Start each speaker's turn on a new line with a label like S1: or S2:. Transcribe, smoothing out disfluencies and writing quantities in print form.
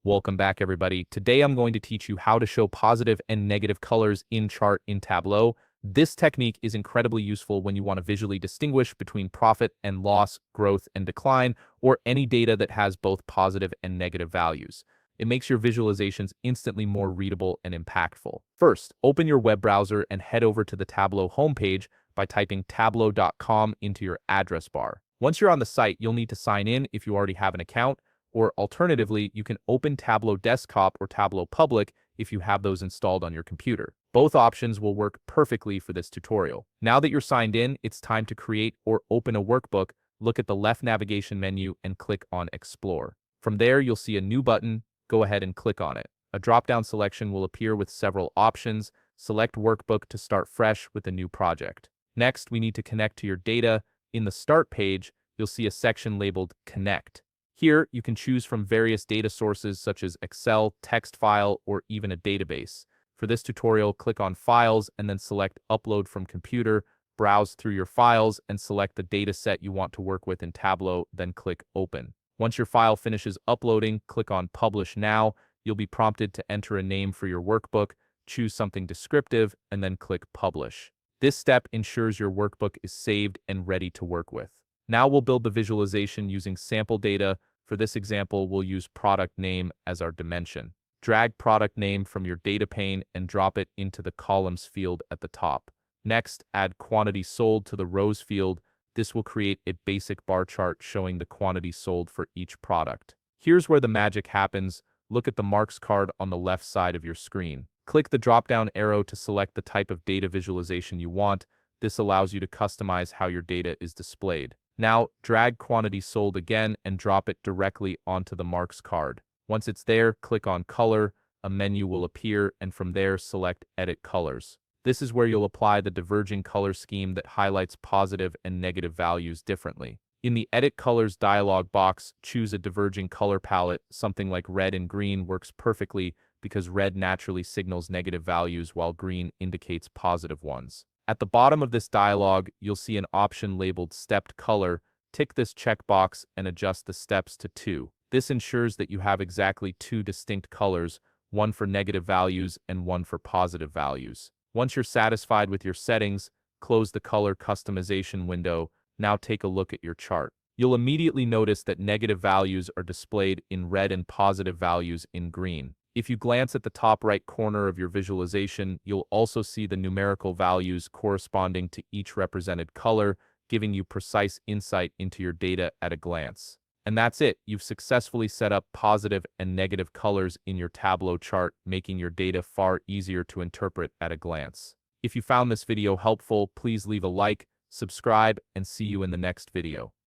S1: Welcome back, everybody. Today I'm going to teach you how to show positive and negative colors in chart in Tableau. This technique is incredibly useful when you want to visually distinguish between profit and loss, growth and decline, or any data that has both positive and negative values. It makes your visualizations instantly more readable and impactful. First, open your web browser and head over to the Tableau homepage by typing tableau.com into your address bar. Once you're on the site, you'll need to sign in if you already have an account, or alternatively, you can open Tableau Desktop or Tableau Public if you have those installed on your computer. Both options will work perfectly for this tutorial. Now that you're signed in, it's time to create or open a workbook. Look at the left navigation menu and click on Explore. From there, you'll see a new button. Go ahead and click on it. A drop-down selection will appear with several options. Select Workbook to start fresh with a new project. Next, we need to connect to your data. In the Start page, you'll see a section labeled Connect. Here, you can choose from various data sources such as Excel, text file, or even a database. For this tutorial, click on Files and then select Upload from Computer. Browse through your files and select the data set you want to work with in Tableau, then click Open. Once your file finishes uploading, click on Publish Now. You'll be prompted to enter a name for your workbook, choose something descriptive, and then click Publish. This step ensures your workbook is saved and ready to work with. Now we'll build the visualization using sample data. For this example, we'll use product name as our dimension. Drag product name from your data pane and drop it into the columns field at the top. Next, add quantity sold to the rows field. This will create a basic bar chart showing the quantity sold for each product. Here's where the magic happens. Look at the marks card on the left side of your screen. Click the drop-down arrow to select the type of data visualization you want. This allows you to customize how your data is displayed. Now, drag quantity sold again and drop it directly onto the marks card. Once it's there, click on Color. A menu will appear, and from there, select Edit Colors. This is where you'll apply the diverging color scheme that highlights positive and negative values differently. In the Edit Colors dialog box, choose a diverging color palette. Something like red and green works perfectly because red naturally signals negative values while green indicates positive ones. At the bottom of this dialog, you'll see an option labeled Stepped Color. Tick this checkbox and adjust the steps to 2. This ensures that you have exactly 2 distinct colors, one for negative values and one for positive values. Once you're satisfied with your settings, close the color customization window. Now take a look at your chart. You'll immediately notice that negative values are displayed in red and positive values in green. If you glance at the top right corner of your visualization, you'll also see the numerical values corresponding to each represented color, giving you precise insight into your data at a glance. And that's it. You've successfully set up positive and negative colors in your Tableau chart, making your data far easier to interpret at a glance. If you found this video helpful, please leave a like, subscribe, and see you in the next video.